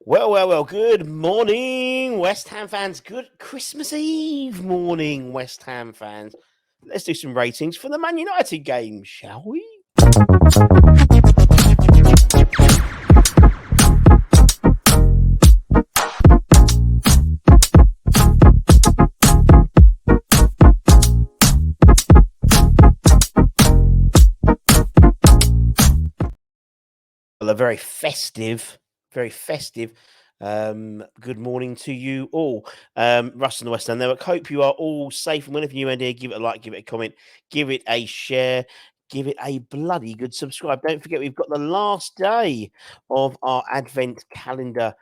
Well. Good morning, West Ham fans. Good Christmas Eve morning, West Ham fans. Let's do some ratings for the Man United game, shall we? Well, a very festive. Good morning to you all. Russ and the West Ham Network. Hope you are all safe. And whenever you end here, give it a like, give it a comment, give it a share, give it a bloody good subscribe. Don't forget, we've got the last day of our Advent calendar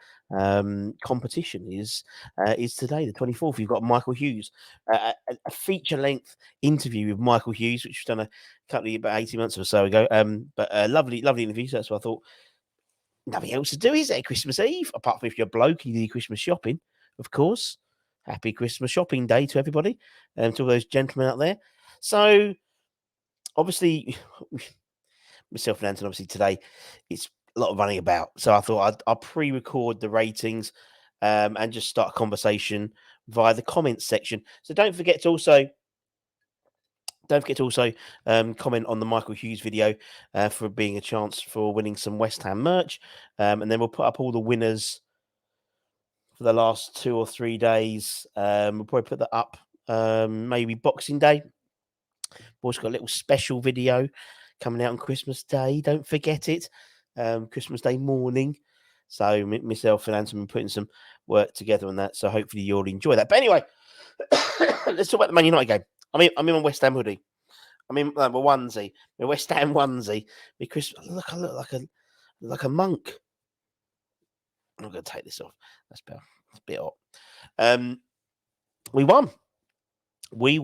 competition is today, the 24th. You've got Michael Hughes, a feature-length interview with Michael Hughes, which we've done a couple of about 18 months or so ago. But a lovely interview. So that's what I thought. Nothing else to do, is there? Christmas Eve, apart from if you're a bloke, you do Christmas shopping, of course. Happy Christmas shopping day to everybody, to all those gentlemen out there. So, obviously, myself and Anton, obviously today, it's a lot of running about. So I thought I'd pre-record the ratings and just start a conversation via the comments section. So don't forget to also comment on the Michael Hughes video for being a chance for winning some West Ham merch. And then we'll put up all the winners for the last 2 or 3 days. We'll probably put that up maybe Boxing Day. We've also got a little special video coming out on Christmas Day. Don't forget it. Christmas Day morning. So myself and Anton are putting some work together on that. So hopefully you'll enjoy that. But anyway, let's talk about the Man United game. I'm in my West Ham hoodie. I'm in my onesie, my West Ham onesie. Because look, I look like a monk. I'm going to take this off. That's better. It's a bit hot. We won. We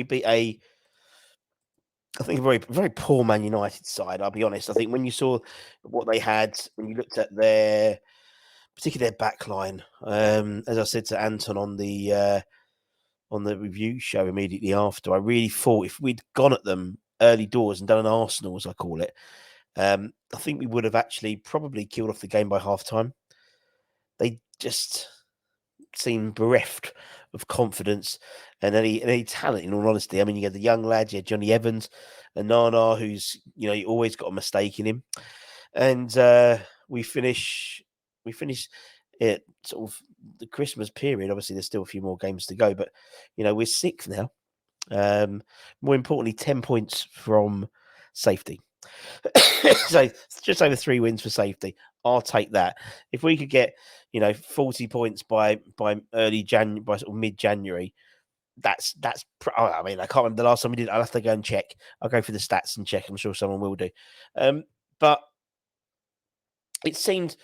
beat I think a very, very poor Man United side. I'll be honest. I think when you saw what they had, when you looked at particularly their back line, as I said to Anton on the review show immediately after, I really thought if we'd gone at them early doors and done an Arsenal, as I call it, I think we would have actually probably killed off the game by half time. They just seemed bereft of confidence and any talent, in all honesty. I mean, you had the young lads, you had Johnny Evans and Nana, who's, you always got a mistake in him. And we finish it sort of the Christmas period. Obviously, there's still a few more games to go, but, we're sixth now. More importantly, 10 points from safety. So just over 3 wins for safety. I'll take that. If we could get 40 points by early January, by sort of mid-January, that's I mean, I can't remember the last time we did it. I'll have to go and check. I'll go for the stats and check. I'm sure someone will do. But it seemed,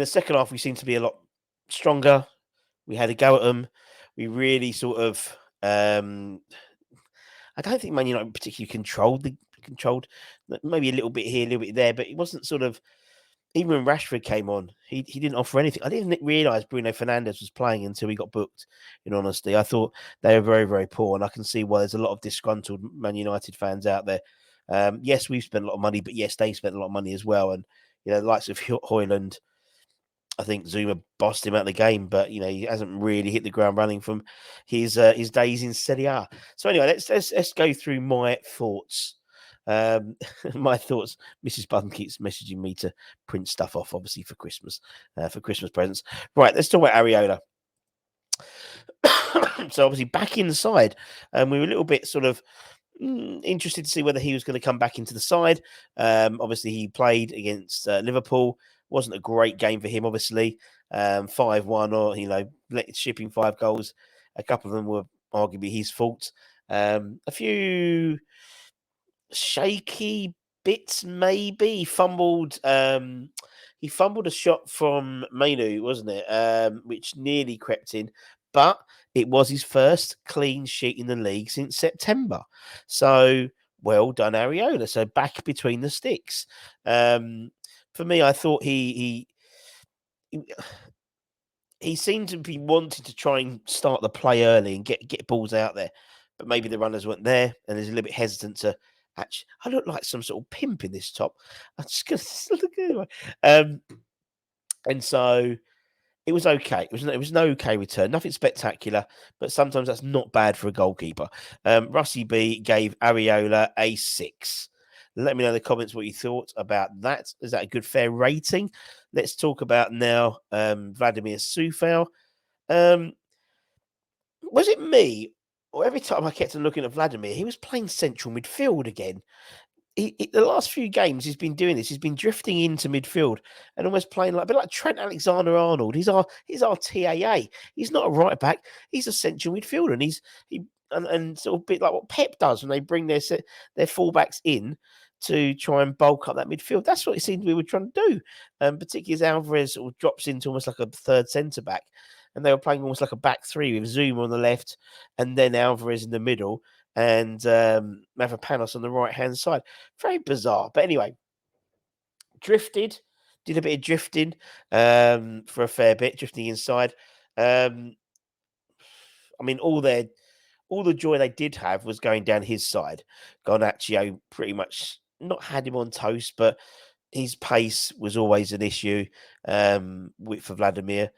second half we seemed to be a lot stronger. We had a go at them. We really sort of I don't think Man United particularly controlled maybe a little bit here, a little bit there, but it wasn't sort of. Even when Rashford came on, he didn't offer anything. I didn't realise Bruno Fernandes was playing until he got booked, in honesty. I thought they were very, very poor, and I can see why there's a lot of disgruntled Man United fans out there. Yes, we've spent a lot of money, but yes, they spent a lot of money as well. And, the likes of Højlund, I think Zuma bossed him out of the game, but, he hasn't really hit the ground running from his days in Serie A. So anyway, let's go through my thoughts. My thoughts. Mrs. Button keeps messaging me to print stuff off, obviously for Christmas presents. Right, let's talk about Areola. So obviously back inside, we were a little bit sort of interested to see whether he was going to come back into the side. Obviously he played against Liverpool. Wasn't a great game for him, obviously. 5-1 or shipping 5 goals. A couple of them were arguably his fault. A few shaky bits, maybe. He fumbled a shot from Mainu, wasn't it? Which nearly crept in, but it was his first clean sheet in the league since September. So well done, Areola. So back between the sticks. For me, I thought he seemed to be wanting to try and start the play early and get balls out there, but maybe the runners weren't there, and he's a little bit hesitant to Actually, I look like some sort of pimp in this top. I'm just going to look anyway. And so it was okay. It was an okay return. Nothing spectacular, but sometimes that's not bad for a goalkeeper. Russie B gave Areola a 6. Let me know in the comments what you thought about that. Is that a good, fair rating? Let's talk about now Vladimir Sufal. Was it me, or every time I kept on looking at Vladimir, he was playing central midfield again? The last few games he's been doing this. He's been drifting into midfield and almost playing like a bit like Trent Alexander-Arnold. He's our TAA. He's not a right back. He's a central midfielder, and and sort of a bit like what Pep does when they bring their fullbacks in to try and bulk up that midfield. That's what it seemed we were trying to do. Particularly as Alvarez sort of drops into almost like a third centre back, and they were playing almost like a back three with Zuma on the left, and then Alvarez in the middle and Mavropanos on the right-hand side. Very bizarre. But anyway, did a bit of drifting for a fair bit, drifting inside. I mean, all the joy they did have was going down his side. Garnacho pretty much not had him on toast, but his pace was always an issue for Vladimir,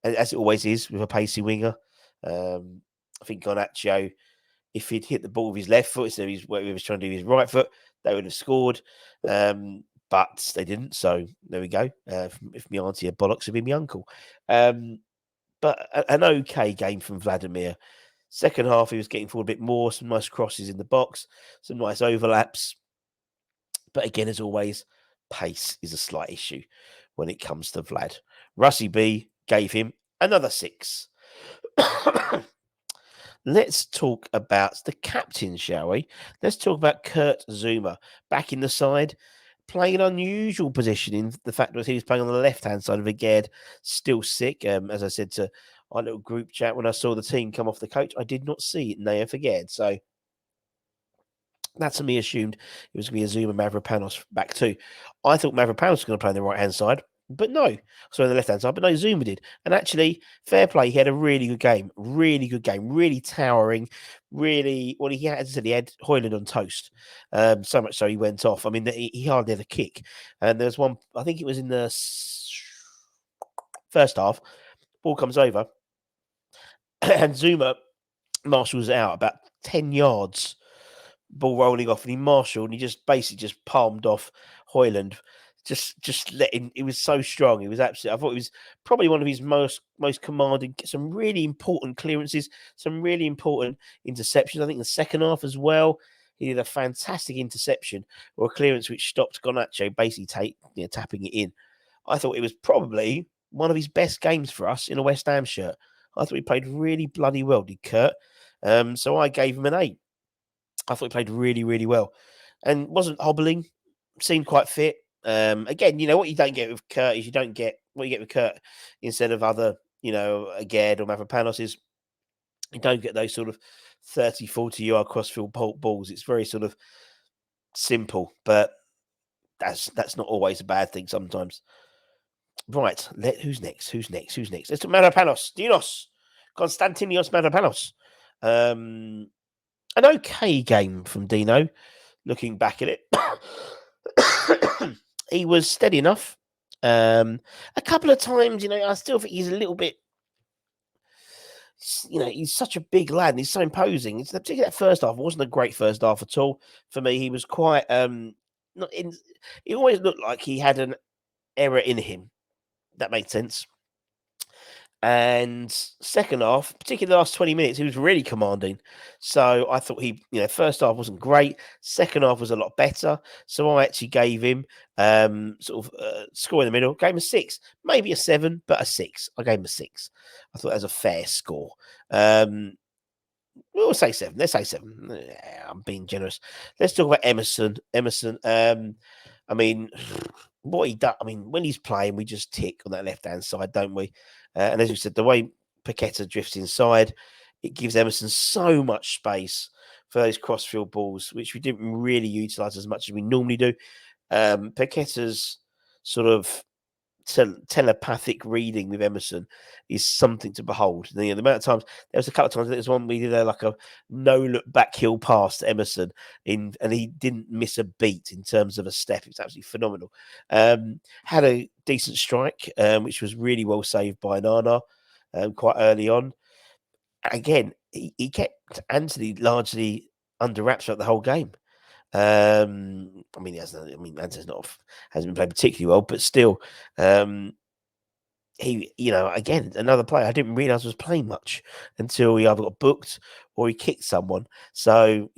as it always is with a pacey winger. I think Garnacho, if he'd hit the ball with his left foot instead of what he was trying to do with his right foot, they would have scored. But they didn't. So there we go. If my auntie had bollocks, it'd be my uncle. But an okay game from Vladimir. Second half, he was getting forward a bit more. Some nice crosses in the box. Some nice overlaps. But again, as always, pace is a slight issue when it comes to Vlad. Russie B gave him another 6. Let's talk about the captain, shall we? Let's talk about Kurt Zuma back in the side, playing an unusual position in the fact that he was playing on the left-hand side of Aged, still sick. As I said to our little group chat when I saw the team come off the coach, I did not see Naya Aged. So that's to me assumed it was going to be a Zuma Mavropanos back too. I thought Mavropanos was going to play on the right-hand side. But no, sorry, on the left-hand side, but no, Zuma did. And actually, fair play, he had a really good game, really towering, really, well, he had, as I said, he had Hoyland on toast. So much so he went off. I mean, he hardly had a kick. And there was one, I think it was in the first half, ball comes over, and Zuma marshals out about 10 yards, ball rolling off, and he marshaled, and he just basically just palmed off Hoyland. Just letting, it was so strong. It was absolutely, I thought it was probably one of his most commanding, some really important clearances, some really important interceptions. I think the second half as well, he did a fantastic interception or a clearance which stopped Garnacho basically tapping it in. I thought it was probably one of his best games for us in a West Ham shirt. I thought he played really bloody well, did Kurt. So I gave him an 8. I thought he played really well and wasn't hobbling, seemed quite fit. Again, what you don't get with Kurt is you don't get what you get with Kurt instead of other, Aged or Mavropanos is you don't get those sort of 30, 40-yard crossfield balls. It's very sort of simple, but that's not always a bad thing sometimes. Right, who's next? Let's talk Mavropanos, Dinos, Konstantinios Mavropanos. An okay game from Dino, looking back at it. He was steady enough. A couple of times, I still think he's a little bit, he's such a big lad and he's so imposing. It's particularly that first half wasn't a great first half at all. For me, he was quite, not in, he always looked like he had an error in him. That made sense. And second half, particularly the last 20 minutes, he was really commanding. So I thought first half wasn't great. Second half was a lot better. So I actually gave him score in the middle. Gave him a 6, maybe a 7, but a 6. I gave him a 6. I thought that was a fair score. We'll say 7. Let's say 7. Yeah, I'm being generous. Let's talk about Emerson. I mean, what he does. I mean, when he's playing, we just tick on that left-hand side, don't we? And as you said, the way Paqueta drifts inside, it gives Emerson so much space for those crossfield balls, which we didn't really utilise as much as we normally do. Paqueta's sort of telepathic reading with Emerson is something to behold. The amount of times there was a couple of times there was one we did like a no look back heel pass to Emerson and he didn't miss a beat in terms of a step. It's absolutely phenomenal. Had a decent strike, which was really well saved by Nana quite early on. Again, he kept Anthony largely under wraps throughout the whole game. I mean, Anton's hasn't been playing particularly well, but still, he, again, another player I didn't realize was playing much until he either got booked or he kicked someone. So,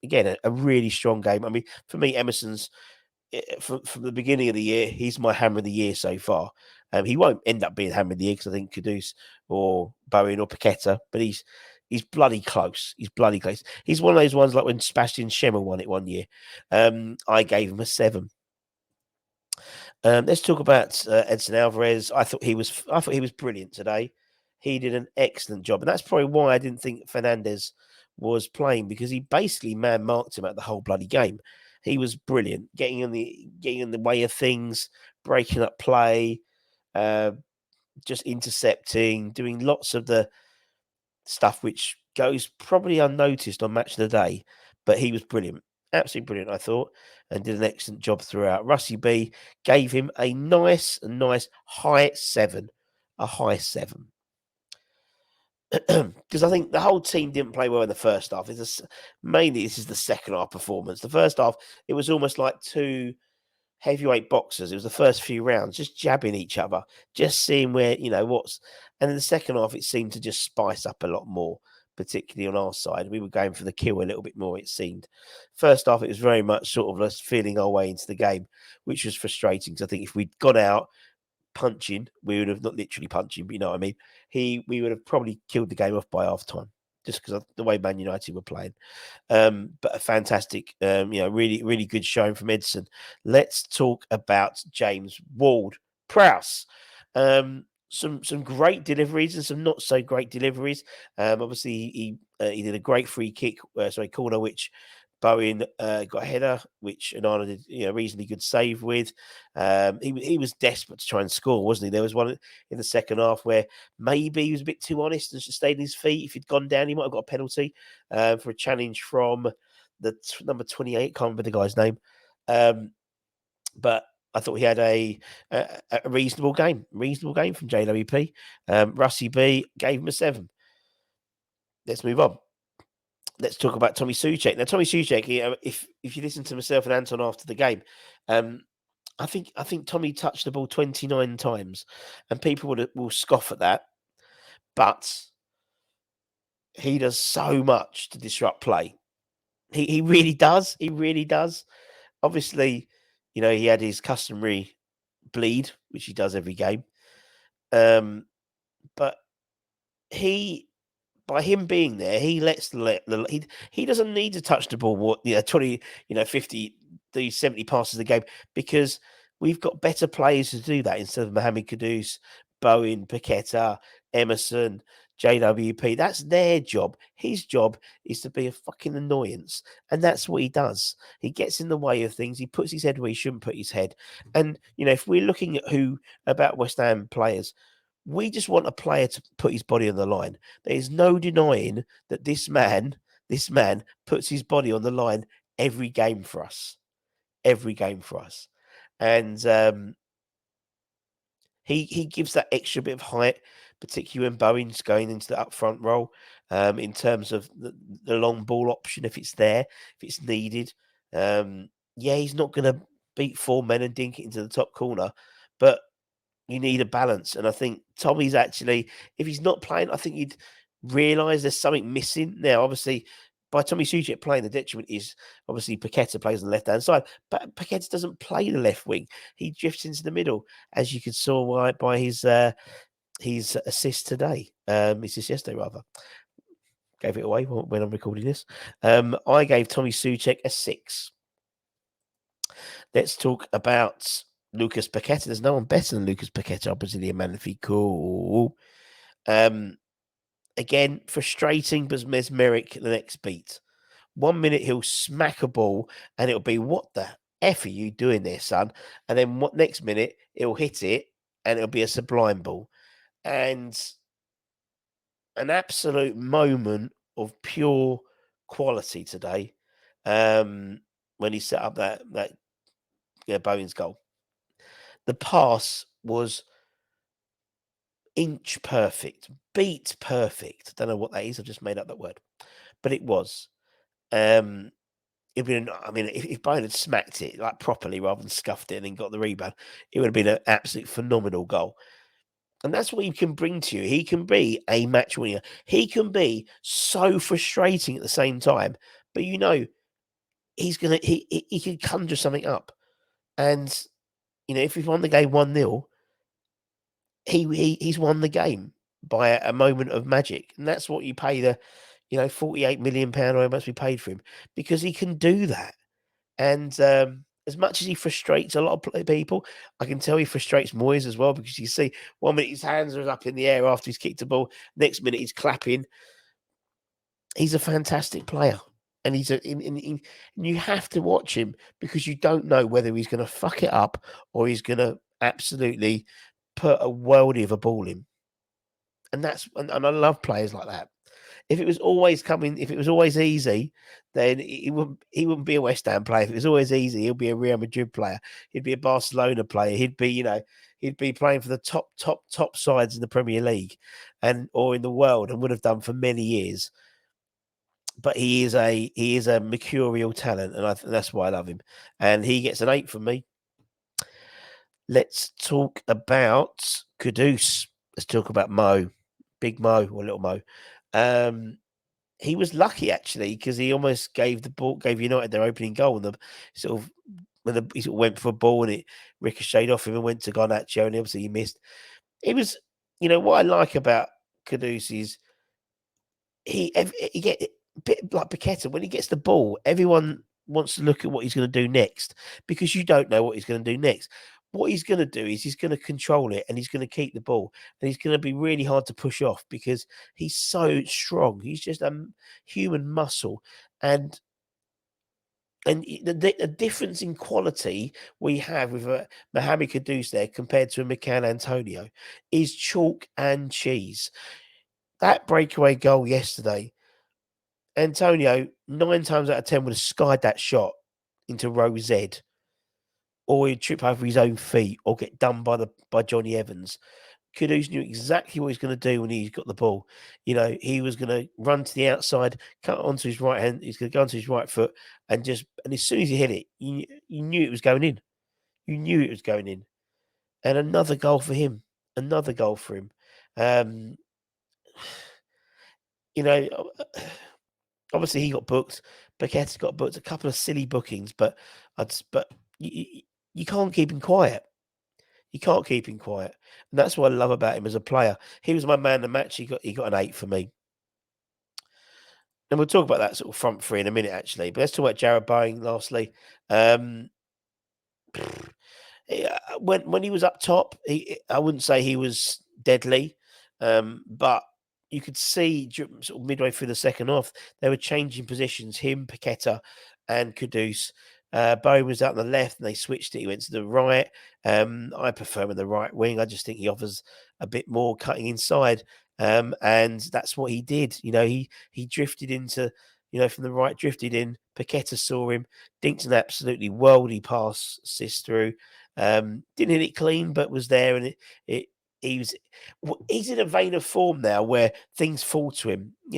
again, a really strong game. I mean, for me, Emerson's from the beginning of the year, he's my hammer of the year so far. He won't end up being hammer of the year because I think Kudus or Bowen or Paqueta, but he's bloody close. He's bloody close. He's one of those ones like when Sebastian Schemmel won it one year. I gave him a 7. Let's talk about Edson Alvarez. I thought he was brilliant today. He did an excellent job, and that's probably why I didn't think Fernandez was playing because he basically man marked him at the whole bloody game. He was brilliant, getting in the way of things, breaking up play, just intercepting, doing lots of the stuff which goes probably unnoticed on Match of the Day, but he was brilliant. Absolutely brilliant, I thought, and did an excellent job throughout. Russie B gave him a nice high 7. A high 7. Because I think the whole team didn't play well in the first half. Mainly, this is the second half performance. The first half, it was almost like two heavyweight boxers. It was the first few rounds, just jabbing each other, just seeing where, what's. And in the second half, it seemed to just spice up a lot more, particularly on our side. We were going for the kill a little bit more, it seemed. First half, it was very much sort of us feeling our way into the game, which was frustrating because I think if we'd gone out punching, we would have, not literally punching, but you know what I mean, we would have probably killed the game off by half time just because of the way Man United were playing. But a fantastic, really, really good showing from Edson. Let's talk about James Ward-Prowse. Some great deliveries and some not so great deliveries. Obviously, he did a great free kick, corner, which Bowen got a header, which Anana did a reasonably good save with. He was desperate to try and score, wasn't he? There was one in the second half where maybe he was a bit too honest and just stayed on his feet. If he'd gone down, he might have got a penalty for a challenge from the number 28. Can't remember the guy's name. But I thought he had a reasonable game from JWP. Russie B gave him a 7. Let's move on. Let's talk about Tommy Soucek. Now, Tommy Soucek, if you listen to myself and Anton after the game, I think Tommy touched the ball 29 times, and people will scoff at that, but he does so much to disrupt play. He really does. He really does. Obviously, he had his customary bleed, which he does every game, but by him being there, he lets he doesn't need to touch the ball 20, 50, 70 passes a game because we've got better players to do that instead of Mohamed Kudus, Bowen, Paqueta, Emerson, JWP. That's their job. His job is to be a fucking annoyance. And that's what he does. He gets in the way of things. He puts his head where he shouldn't put his head. And, if we're looking at about West Ham players, we just want a player to put his body on the line. There is no denying that this man puts his body on the line every game for us. Every game for us. And he gives that extra bit of height, particularly when Bowen's going into the up front role, in terms of the long ball option, if it's there, if it's needed. He's not going to beat 4 men and dink it into the top corner, but you need a balance. And I think Tommy's actually, if he's not playing, I think you'd realise there's something missing. Now, obviously, by Tommy Soucek playing, the detriment is obviously Paqueta plays on the left-hand side, but Paqueta doesn't play the left wing. He drifts into the middle, as you could saw by his assist today. His assist yesterday, rather. Gave it away when I'm recording this. I gave Tommy Soucek a 6. Let's talk about Lucas Paqueta. There's no one better than Lucas Paqueta, Brazilian Magnifico. Again, frustrating but mesmeric the next beat. 1 minute he'll smack a ball and it'll be, what the F are you doing there, son? And then next minute he'll hit it and it'll be a sublime ball. And an absolute moment of pure quality today, when he set up that Bowen's goal. The pass was inch perfect, beat perfect. Don't know what that is. I just made up that word, but it was. Um, it'd been. I mean, if Bowen had smacked it like properly rather than scuffed it and then got the rebound, it would have been an absolute phenomenal goal. And that's what he can bring to you. He can be a match winner. He can be so frustrating at the same time, but he can conjure something up. And if he's won the game 1-0, he's won the game by a moment of magic. And that's what you pay the, £48 million or how much we paid for him, because he can do that. And as much as he frustrates a lot of people, I can tell he frustrates Moyes as well, because you see 1 minute his hands are up in the air after he's kicked the ball, next minute he's clapping. He's a fantastic player, and you have to watch him, because you don't know whether he's going to fuck it up or he's going to absolutely put a worldie of a ball in. And I love players like that. If it was always easy, then he wouldn't be a West Ham player. If it was always easy, he'll be a Real Madrid player. He'd be a Barcelona player. He'd be playing for the top sides in the Premier League or in the world, and would have done for many years. But he is a mercurial talent, and that's why I love him. And he gets an 8 from me. Let's talk about Kudus. Let's talk about Mo, Big Mo or Little Mo. He was lucky actually, because he almost gave United their opening goal, and he sort of went for a ball and it ricocheted off him and went to Garnacho, and obviously he missed. It was, what I like about Kudus is he get a bit like Paqueta. When he gets the ball, everyone wants to look at what he's going to do next, because you don't know what he's going to do next. What he's going to do is he's going to control it, and he's going to keep the ball, and he's going to be really hard to push off, because he's so strong. He's just a human muscle, and the difference in quality we have with Mohamed Kudus there compared to a Mikel Antonio is chalk and cheese. That breakaway goal yesterday, Antonio 9 times out of 10 would have skied that shot into row Z, or he'd trip over his own feet, or get done by Johnny Evans. Kudus knew exactly what he's going to do when he's got the ball. He was going to run to the outside, cut onto his right hand. He's going to go onto his right foot, and as soon as he hit it, you knew it was going in. You knew it was going in. And another goal for him. Another goal for him. Obviously he got booked. Paqueta got booked. A couple of silly bookings, but you can't keep him quiet. You can't keep him quiet, and that's what I love about him as a player. He was my man of the match. He got an 8 for me, and we'll talk about that sort of front three in a minute, actually. But let's talk about Jarrod Bowen lastly. When he was up top, I wouldn't say he was deadly, but you could see sort of midway through the second half they were changing positions. Him, Paqueta, and Kudus. Bowen was out on the left, and they switched it. He went to the right. I prefer him in the right wing. I just think he offers a bit more cutting inside, and that's what he did. He drifted into, from the right, drifted in. Paqueta saw him, dinked an absolutely worldy pass assist through. Didn't hit it clean, but was there, and he's in a vein of form now where things fall to him. I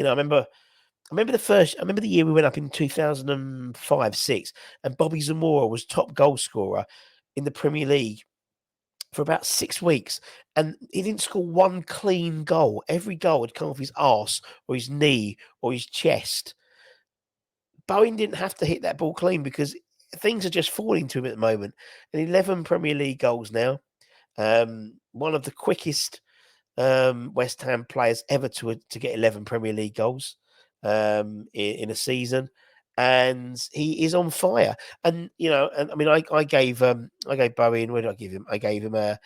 remember the year we went up in 2005-6, and Bobby Zamora was top goal scorer in the Premier League for about 6 weeks, and he didn't score one clean goal. Every goal had come off his arse or his knee or his chest. Bowen didn't have to hit that ball clean, because things are just falling to him at the moment. And 11 Premier League goals now. One of the quickest West Ham players ever to get 11 Premier League goals in a season, and he is on fire. And I mean, I gave Bowen. What did I give him? I gave him a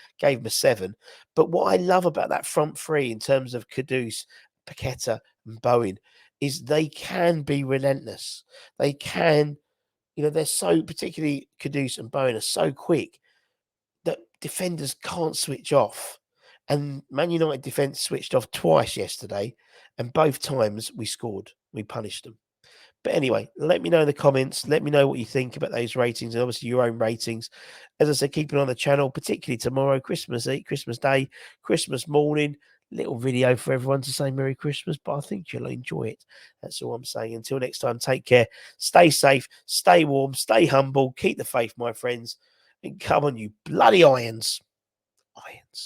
7. But what I love about that front three in terms of Kudus, Paqueta, and Bowen is they can be relentless. They can, they're so, particularly Kudus and Bowen, are so quick that defenders can't switch off. And Man United defence switched off twice yesterday, and both times we scored. We punished them. But anyway, let me know in the comments. Let me know what you think about those ratings and obviously your own ratings. As I said, keep it on the channel, particularly tomorrow, Christmas Eve, Christmas Day, Christmas morning. Little video for everyone to say Merry Christmas, but I think you'll enjoy it. That's all I'm saying. Until next time, take care. Stay safe, stay warm, stay humble, keep the faith, my friends. And come on, you bloody irons. Irons.